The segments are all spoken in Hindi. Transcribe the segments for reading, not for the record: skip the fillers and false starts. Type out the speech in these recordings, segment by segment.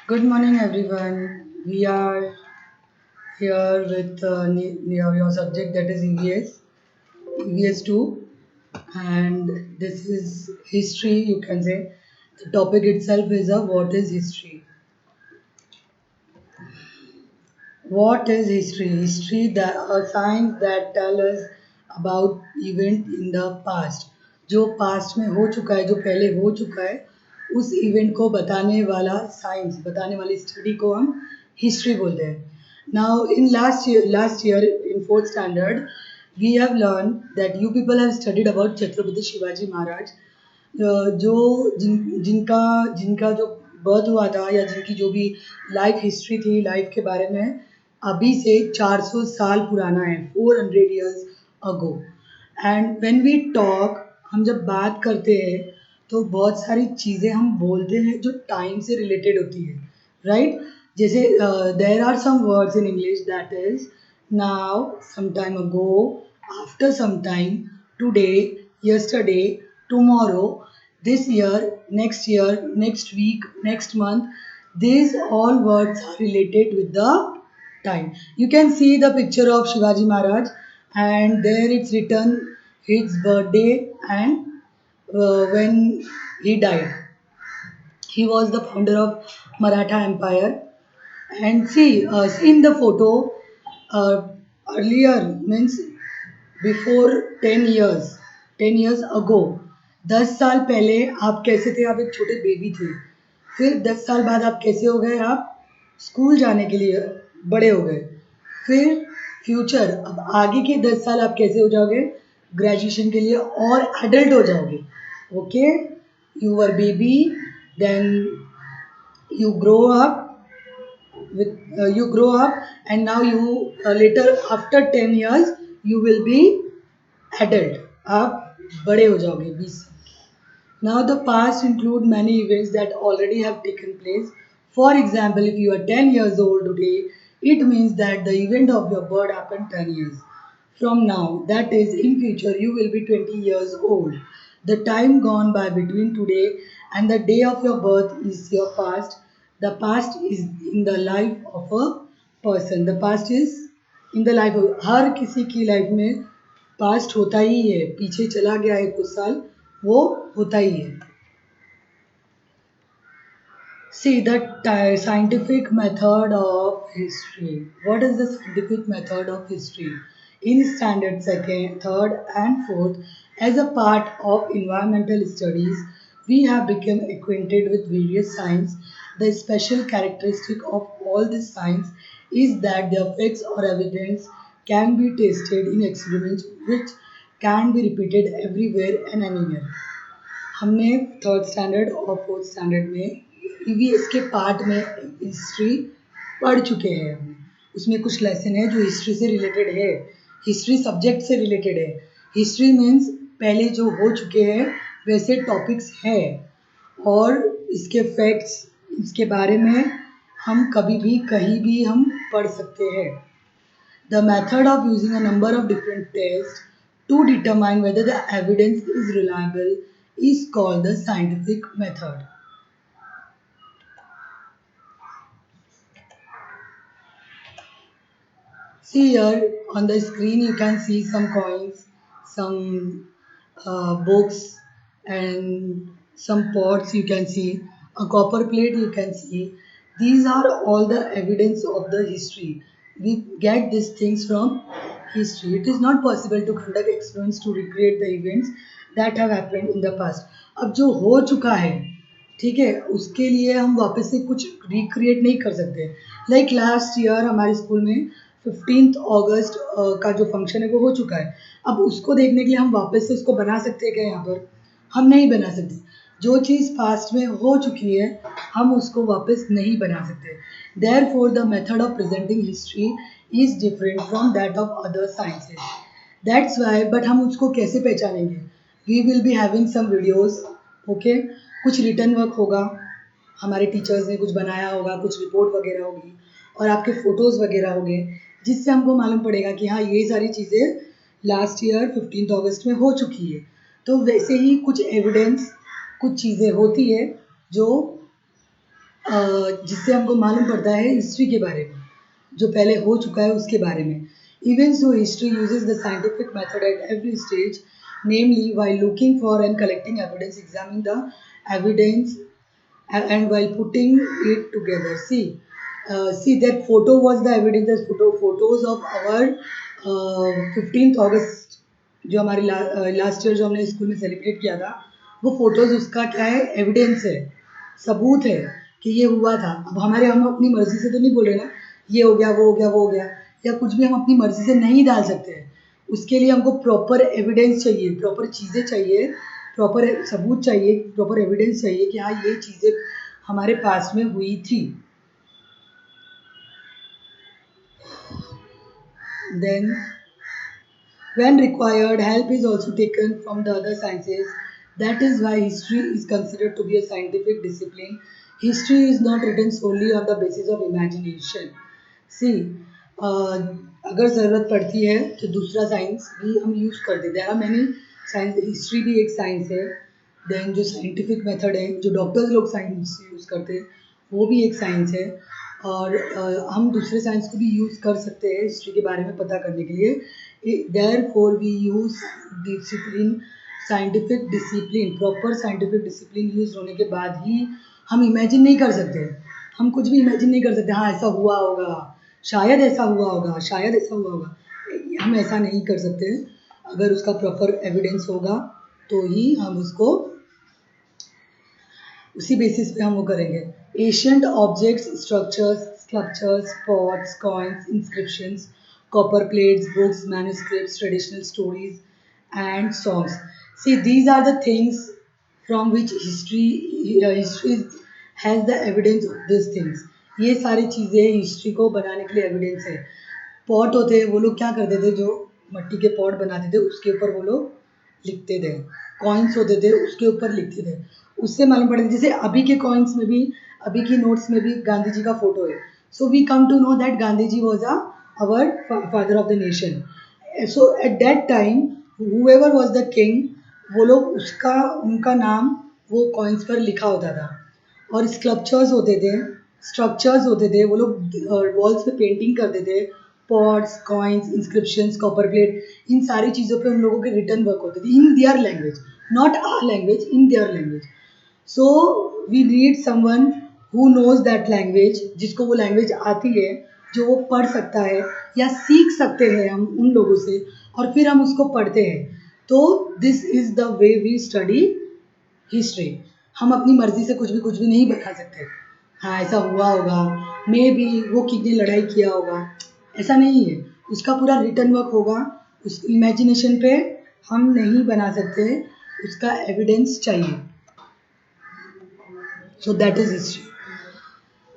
Good morning, everyone. We are here with your subject, that is EVS 2, and this is history. You can say the topic itself is what is history. What is history? History that a science that tell us about event in the past. जो past में हो चुका है, जो पहले हो चुका है, उस event को बताने वाला science, बताने वाली study को हम history बोलते हैं. Now in last year in fourth standard, we have learned that you people have studied about Chhatrapati Shivaji Maharaj. जो जिनका जिनका जो बर्थ हुआ था या जिनकी जो भी लाइफ हिस्ट्री थी लाइफ के बारे में अभी से 400 साल पुराना है, 400 years ago. And when we talk, हम जब बात करते हैं तो बहुत सारी चीज़ें हम बोलते हैं जो टाइम से रिलेटेड होती है, राइट? जैसे there are some words in English that is now, some time ago, after some time, today, yesterday, tomorrow, this year, next week, next month. These all words are related with the time. You can see the picture of Shivaji Maharaj, and there it's written his birthday and when he died. He was the founder of Maratha Empire. And see in the photo, uh, earlier means before 10 years, 10 years ago, 10 साल पहले आप कैसे थे? आप एक छोटे बेबी थे. फिर 10 साल बाद आप कैसे हो गए? आप स्कूल जाने के लिए बड़े हो गए. फिर फ्यूचर, अब आगे के 10 साल आप कैसे हो जाओगे? ग्रेजुएशन के लिए और एडल्ट हो जाओगे. Okay, you were baby, then you grow up you grow up, and now you later after 10 years you will be adult. आप बड़े हो जाओगे 20 साल. Now the past include many events that already have taken place. For example, if you are 10 years old today, it means that the event of your birth happened 10 years from now. That is, in future you will be 20 years old. The time gone by between today and the day of your birth is your past. The past is in the life of a person. The past is in the life of हर किसी की लाइफ में पास्ट होता ही है. पीछे चला गया है कुछ साल, वो होता ही है. See the scientific method of history. What is the scientific method of history? In standard second, third, and fourth, as a part of environmental studies, we have become acquainted with various science. The special characteristic of all this science is that the effects or evidence can be tested in experiments which can be repeated everywhere and anywhere. हमने थर्ड स्टैंडर्ड और फोर्थ स्टैंडर्ड में ईवीएस के पार्ट में हिस्ट्री पढ़ चुके हैं. हमने उसमें कुछ लेसन है जो हिस्ट्री से रिलेटेड है, हिस्ट्री सब्जेक्ट से रिलेटेड है. हिस्ट्री मीन्स पहले जो हो चुके हैं वैसे टॉपिक्स है, और इसके फैक्ट्स, इसके बारे में हम कभी भी कहीं भी हम पढ़ सकते हैं. The method of using a number of different tests to determine whether the evidence is reliable is called the scientific method. See here on the screen you can see some coins, some books, and some pots you can see, a copper plate you can see. These are all the evidence of the history. We get these things from history. It is not possible to conduct experiments to recreate the events that have happened in the past. अब जो हो चुका है, ठीक है, उसके लिए हम वापस से कुछ रिक्रिएट नहीं कर सकते. लाइक लास्ट ईयर हमारे स्कूल में 15 अगस्त का जो फंक्शन है वो हो चुका है. अब उसको देखने के लिए हम वापस से उसको बना सकते हैं क्या? यहाँ पर हम नहीं बना सकते. जो चीज़ पास्ट में हो चुकी है हम उसको वापस नहीं बना सकते. Therefore the method of presenting history is different from that of other sciences. That's why, but हम उसको कैसे पहचानेंगे? We will be having some videos. Okay, कुछ रिटर्न वर्क होगा, हमारे टीचर्स ने कुछ बनाया होगा, कुछ रिपोर्ट वगैरह होगी, और आपके फ़ोटोज़ वगैरह होंगे, जिससे हमको मालूम पड़ेगा कि हाँ ये सारी चीज़ें लास्ट ईयर 15 अगस्त में हो चुकी है. तो वैसे ही कुछ एविडेंस, कुछ चीज़ें होती है जो जिससे हमको मालूम पड़ता है हिस्ट्री के बारे में, जो पहले हो चुका है उसके बारे में. Even so, history uses the scientific method at every stage, namely while looking for and collecting evidence, examining the evidence, and while putting it together. See that photo was the evidence. The photos of our 15th August, जो हमारी लास्ट ईयर जो हमने स्कूल में सेलिब्रेट किया था, वो फोटोज उसका क्या है, एविडेंस है, सबूत है कि ये हुआ था. अब हम अपनी मर्जी से तो नहीं बोल रहे ना, ये हो गया, वो हो गया, वो हो गया, या कुछ भी हम अपनी मर्जी से नहीं डाल सकते हैं. उसके लिए हमको प्रॉपर एविडेंस चाहिए, प्रॉपर चीज़ें चाहिए, प्रॉपर सबूत चाहिए, प्रॉपर एविडेंस चाहिए कि हाँ ये चीज़ें हमारे पास में हुई थी. Then when required, help is also taken from the other sciences. That is why history is considered to be a scientific discipline. History is not written solely on the basis of imagination. See, अगर ज़रूरत पड़ती है तो दूसरा साइंस भी हम यूज़ करते हैं. There are many science, history भी एक साइंस है. देन जो साइंटिफिक मेथड है, जो डॉक्टर्स लोग साइंस यूज़ करते हैं, वो भी एक साइंस है. और हम दूसरे साइंस को भी यूज़ कर सकते हैं हिस्ट्री के बारे में पता करने के लिए. Therefore, we use discipline, scientific discipline, proper scientific discipline use होने के बाद ही हम इमेजिन नहीं कर सकते. हम कुछ भी इमेजिन नहीं कर सकते. हाँ ऐसा हुआ होगा, शायद ऐसा हुआ होगा, शायद ऐसा हुआ होगा, हम ऐसा नहीं कर सकते. अगर उसका प्रॉपर एविडेंस होगा तो ही हम उसको उसी बेसिस पे हम वो करेंगे. Ancient objects, structures, sculptures, pots, coins, inscriptions, copper plates, books, manuscripts, traditional stories, and songs. See, these are the things from which history has the evidence of these things. ये सारी चीज़ें हिस्ट्री को बनाने के लिए एविडेंस है. पॉट होते हैं, वो लोग क्या करते थे, जो मट्टी के पॉट बनाते थे उसके ऊपर वो लोग लिखते थे. कॉइन्स होते थे उसके ऊपर लिखते थे. उससे मालूम पड़ता है. जैसे अभी के कॉइन्स में भी, अभी की नोट्स में भी गांधी जी का फोटो है. So we come to know that Gandhi ji was our father of the nation. So at that time, whoever was the king, वो लोग उसका उनका नाम वो कॉइन्स पर लिखा होता था. और स्कल्पचर्स होते थे, स्ट्रक्चर्स होते थे, वो लोग वॉल्स पे पेंटिंग करते थे. Pots, coins, inscriptions, copper plate, इन सारी चीज़ों पे उन लोगों के रिटर्न वर्क होते थे in their language, not our language, in their language. So we need someone who knows that language, जिसको वो लैंग्वेज आती है, जो वो पढ़ सकता है या सीख सकते हैं हम उन लोगों से, और फिर हम उसको पढ़ते हैं. तो this is the way we study history. हम अपनी मर्जी से कुछ भी नहीं बता सकते. हाँ ऐसा हुआ होगा, मे बी वो कितनी लड़ाई किया होगा, ऐसा नहीं है. उसका पूरा रिटर्न वर्क होगा. उस इमेजिनेशन पे हम नहीं बना सकते, उसका एविडेंस चाहिए. So that is history.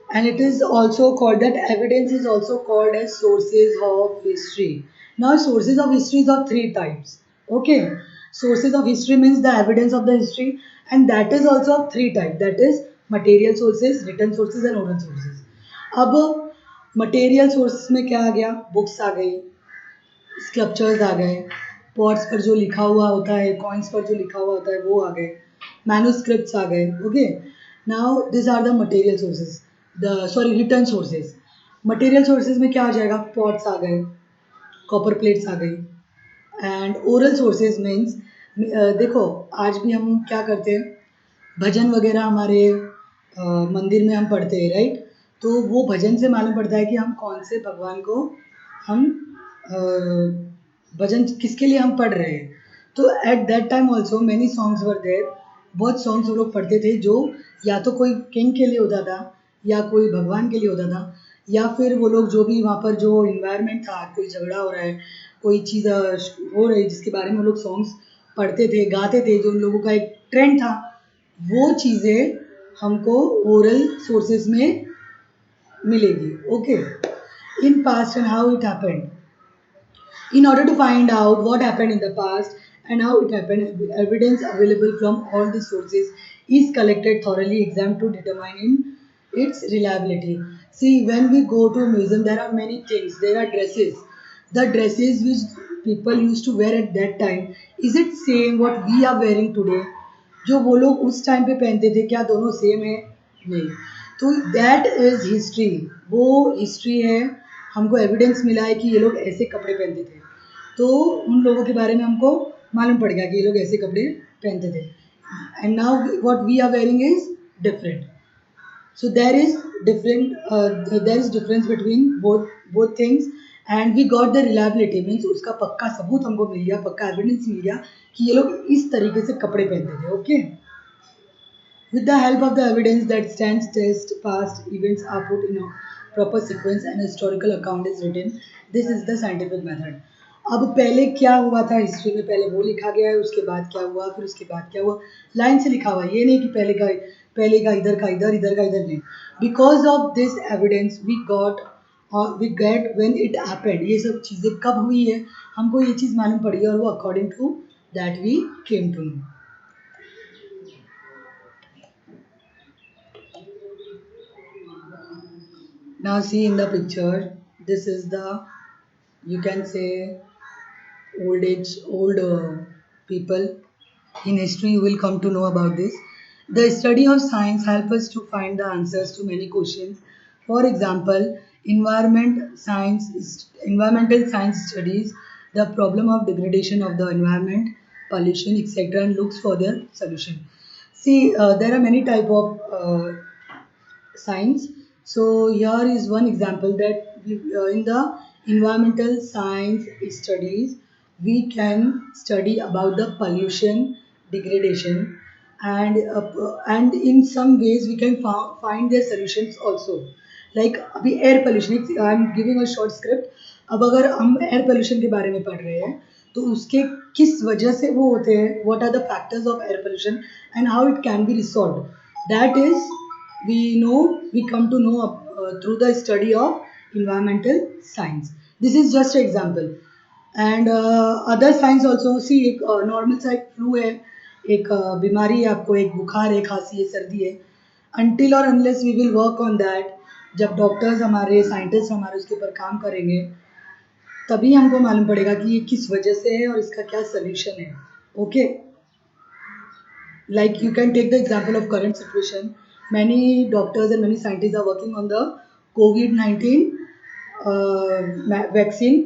And it is also called, that evidence is also called as sources of history. Now sources of history is of three types. Okay, sources of history means the evidence of the history, and that is also of three types, that is material sources, written sources and oral sources. अब मटेरियल सोर्सेज में क्या आ गया, बुक्स आ गई, स्कल्पचर्स आ गए, पॉट्स पर जो लिखा हुआ होता है, कॉइन्स पर जो लिखा हुआ होता है वो आ गए, मैन्युस्क्रिप्ट्स आ गए. Okay, now this are the material sources, written sources. Material sources में क्या आ जाएगा, पॉट्स आ गए, कॉपर प्लेट्स आ गई. एंड ओरल सोर्सेज मीन्स, देखो आज भी हम क्या करते हैं, भजन वगैरह हमारे मंदिर में हम पढ़ते हैं, राइट. तो वो भजन से मालूम पड़ता है कि हम कौन से भगवान को हम भजन किसके लिए हम पढ़ रहे हैं. तो at that time also many songs were there. बहुत सॉन्ग्स वो लोग पढ़ते थे जो या तो कोई किंग के लिए होता था, या कोई भगवान के लिए होता था, या फिर वो लोग जो भी वहाँ पर जो इन्वायरमेंट था, कोई झगड़ा हो रहा है, कोई चीज़ हो रही है जिसके बारे में वो लोग सॉन्ग्स पढ़ते थे, गाते थे, जो उन लोगों का एक ट्रेंड था, वो चीज़ें हमको ओरल सोर्सेज में मिलेगी. Okay, in past and how it happened. In order to find out what happened in the past and how it happened, evidence available from all the sources is collected, thoroughly examined to determine its reliability. See, when we go to a museum, there are many things. There are dresses. The dresses which people used to wear at that time, is it same what we are wearing today? जो वो लोग उस टाइम पे पहनते थे, क्या दोनों सेम है? नहीं. तो दैट इज हिस्ट्री, वो हिस्ट्री है। हमको एविडेंस मिला है कि ये लोग ऐसे कपड़े पहनते थे, तो उन लोगों के बारे में हमको मालूम पड़ गया कि ये लोग ऐसे कपड़े पहनते थे। And now what we are wearing is different. So there is difference between both things, and we got the reliability means उसका पक्का सबूत हमको मिल गया, पक्का एविडेंस मिल गया कि ये लोग इस तरीके से कपड़े पहनते थे। Okay, with the help of the evidence that stands test, past events are put in a proper sequence and a historical account is written. This is the scientific method. अब पहले क्या हुआ था हिस्ट्री में, पहले वो लिखा गया है, उसके बाद क्या हुआ, फिर उसके बाद क्या हुआ, लाइन से लिखा हुआ है। ये नहीं कि पहले का इधर का इधर, इधर का इधर, नहीं। Because of this evidence we get when it happened, ये सब चीज़ें कब हुई है हमको ये चीज़ मालूम पड़ी, और वो according to that we came to know. Now see in the picture, this is the, you can say, old people. In history, you will come to know about this. The study of science helps us to find the answers to many questions. For example, environmental science studies the problem of degradation of the environment, pollution, etc., and looks for their solution. See, there are many type of science. So here is one example that in the environmental science studies, we can study about the pollution, degradation, and in some ways we can find their solutions also. Like अभी air pollution, I am giving a short script. अब अगर हम एयर पोल्यूशन के बारे में पढ़ रहे हैं तो उसके किस वजह से वो होते हैं, what are the factors of air pollution and how it can be resolve, that is we come to know through the study of environmental science. This is just an example. And other science also, see एक नॉर्मल सा एक फ्लू है, एक बीमारी है, आपको एक बुखार है, खांसी है, सर्दी है, until और unless we will work on that, जब डॉक्टर्स हमारे, साइंटिस्ट हमारे उसके ऊपर काम करेंगे, तभी हमको मालूम पड़ेगा कि ये किस वजह से है और इसका क्या सोल्यूशन है। Okay, like you can take the example of current situation. Many doctors and many scientists are working on the COVID-19 vaccine.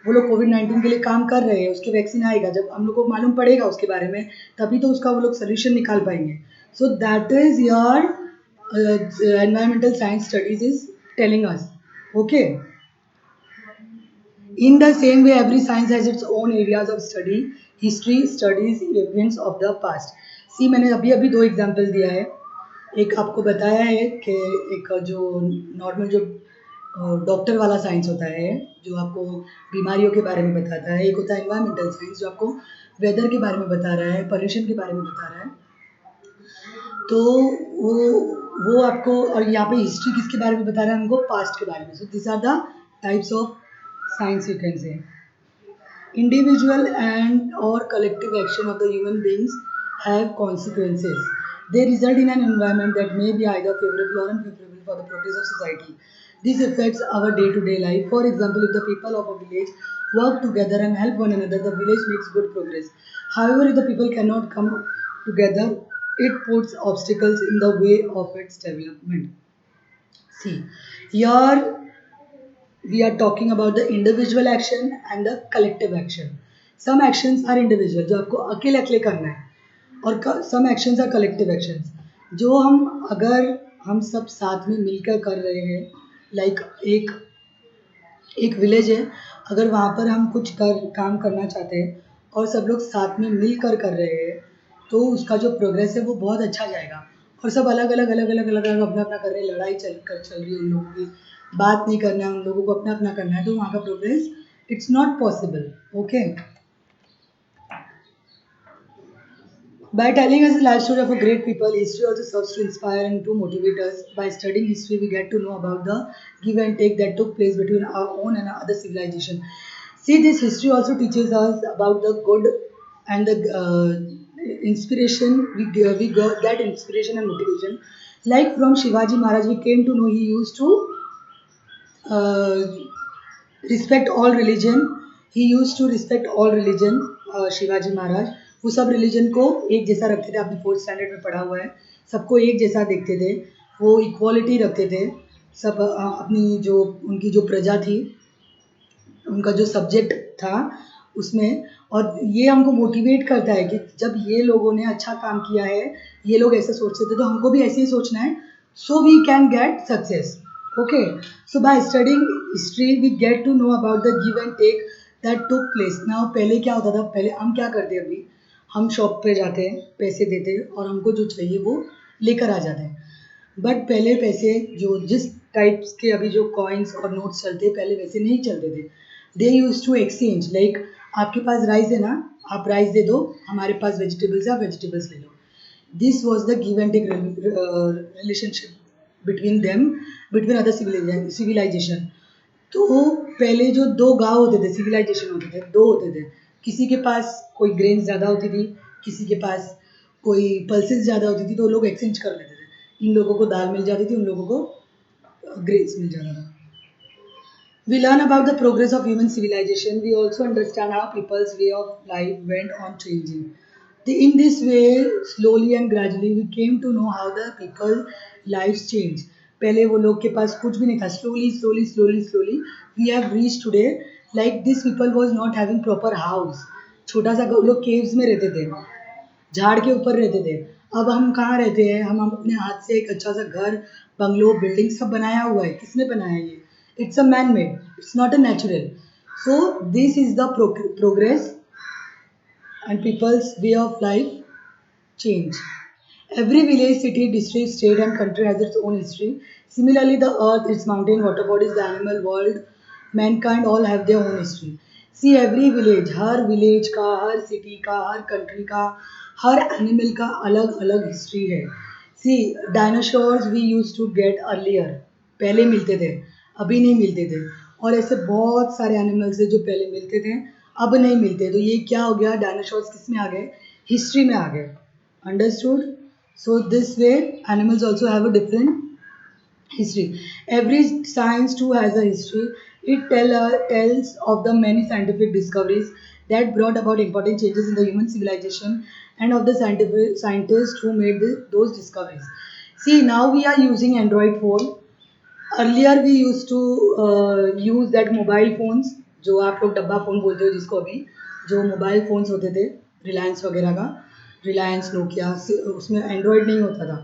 वो लोग कोविड-19 के लिए काम कर रहे हैं, उसके वैक्सीन आएगा, जब हम लोग को मालूम पड़ेगा उसके बारे में, तभी तो उसका वो लोग सोल्यूशन निकाल पाएंगे। So that is your environmental science studies is telling us. Okay, in the same way, every science has its own areas of study. History studies events of the past. See, मैंने अभी अभी दो एग्जाम्पल दिया है। एक आपको बताया है कि एक जो नॉर्मल जो डॉक्टर वाला साइंस होता है, जो आपको बीमारियों के बारे में बताता है। एक होता है एनवायरमेंटल साइंस, जो आपको वेदर के बारे में बता रहा है, पोल्यूशन के बारे में बता रहा है। तो वो आपको, और यहाँ पे हिस्ट्री किसके बारे में बता रहा है हमको, पास्ट के बारे में। So this are the types of science, you can say. Individual and or collective action of the human beings have consequences. They result in an environment that may be either favorable or unfavorable for the progress of society. This affects our day-to-day life. For example, if the people of a village work together and help one another, the village makes good progress. However, if the people cannot come together, it puts obstacles in the way of its development. See, here we are talking about the individual action and the collective action. Some actions are individual, जो आपको अकेले अकेले करना है, और some actions are collective actions, जो हम अगर हम सब साथ में मिलकर कर रहे हैं। लाइक एक विलेज है, अगर वहाँ पर हम कुछ काम करना चाहते हैं और सब लोग साथ में मिलकर कर रहे हैं, तो उसका जो प्रोग्रेस है वो बहुत अच्छा जाएगा। और सब अलग अलग अपना अपना कर रहे हैं, लड़ाई चल रही है उन लोगों की, बात नहीं करना है उन लोगों को, अपना अपना करना है, तो वहाँ का progress it's not possible. Okay, by telling us the life story of a great people, history also serves to inspire and to motivate us. By studying history, we get to know about the give and take that took place between our own and other civilization. See, this history also teaches us about the good and the inspiration. We get inspiration and motivation. Like from Shivaji Maharaj, we came to know he used to uh, respect all religion. He used to respect all religion. Shivaji Maharaj वो सब रिलीजन को एक जैसा रखते थे, आपने फोर्थ स्टैंडर्ड में पढ़ा हुआ है, सबको एक जैसा देखते थे। वो इक्वालिटी रखते थे, सब अपनी जो उनकी जो प्रजा थी, उनका जो सब्जेक्ट था उसमें। और ये हमको मोटिवेट करता है कि जब ये लोगों ने अच्छा काम किया है, ये लोग ऐसे सोचते थे, तो हमको भी ऐसे ही सोचना है, so we can get success. Okay, so by studying history we get to know about the give and take that took place now. पहले क्या होता था, पहले हम क्या करते हैं, अभी हम शॉप पे जाते हैं, पैसे देते हैं और हमको जो चाहिए वो लेकर आ जाते हैं। बट पहले पैसे जो जिस टाइप्स के अभी जो कॉइन्स और नोट्स चलते पहले वैसे नहीं चलते थे। दे यूज टू एक्सचेंज, लाइक आपके पास राइस है ना, आप राइस दे दो, हमारे पास वेजिटेबल्स है, आप वेजिटेबल्स ले लो। This was the give and take relationship between them, between other civilization. तो पहले जो दो गांव होते थे, सिविलाइजेशन होते थे, दो होते थे, किसी के पास कोई ग्रेन्स ज़्यादा होती थी, किसी के पास कोई पल्सेस ज़्यादा होती थी, तो लोग एक्सचेंज कर लेते थे। इन लोगों को दाल मिल जाती थी, उन लोगों को ग्रेन्स मिल जाता था। We learn about the progress of human civilization. We also understand how people's way of life went on changing. In this way, slowly and gradually, we came to know how the people lives change. पहले वो लोग के पास कुछ भी नहीं था. Slowly, slowly, slowly, slowly, we have reached today. Like these people was not having proper house. छोटा सा लोग caves में रहते थे, झाड़ के ऊपर रहते थे। अब हम कहाँ रहते हैं, हम अपने हाथ से एक अच्छा सा घर, बंगलो, बिल्डिंग सब बनाया हुआ है। किसने बनाया ये? It's a man made, it's not a natural. So this is the progress and people's way of life change. Every village, city, district, state, and country has its own history. Similarly, the earth, its mountain, water bodies, the animal world, mankind all have their own history. See, every village, her village का, हर city का, हर country का, हर animal का अलग अलग history है। See, dinosaurs we used to get earlier, पहले मिलते थे, अभी नहीं मिलते थे। और ऐसे बहुत सारे एनिमल्स है जो पहले मिलते थे, अब नहीं मिलते। तो ये क्या हो गया, डायनासोर्स किस में आ गए, हिस्ट्री में आ गए। Understood? So this way animals also have a different history. Every science too has a history. It tells of the many scientific discoveries that brought about important changes in the human civilization and of the scientists who made those discoveries. See, now we are using Android phone. Earlier we used to use that mobile phones, जो आप लोग डब्बा फ़ोन बोलते हो जिसको अभी, जो मोबाइल फ़ोन्स होते थे रिलायंस वगैरह का, रिलायंस नोकिया, उसमें एंड्रॉयड नहीं होता था।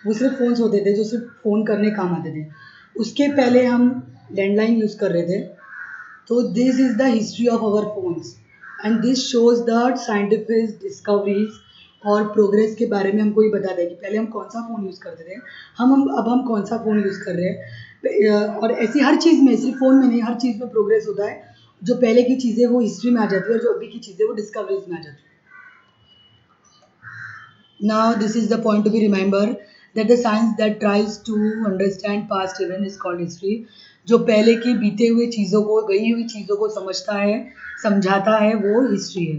वो सिर्फ फ़ोन्स होते थे जो सिर्फ फ़ोन करने काम आते थे। उसके पहले हम लैंडलाइन यूज़ कर रहे थे। तो this is the history of our phones and this shows the scientific discoveries और प्रोग्रेस के बारे में हमको ये बताता है कि पहले हम कौन सा फ़ोन यूज़ करते थे, अब हम कौन सा फ़ोन यूज़ कर रहे हैं। और ऐसी हर चीज़ में, सिर्फ फ़ोन में नहीं, हर चीज़ में प्रोग्रेस होता है। जो पहले की चीज़ें वो हिस्ट्री में आ जाती है और जो अभी की चीज़ें वो डिस्कवरीज में आ जाती है। Now, this is the point to be remember that the science that tries to understand past event is called history. जो पहले की बीते हुए चीज़ों को, गई हुई चीज़ों को समझता है, समझाता है, वो हिस्ट्री है।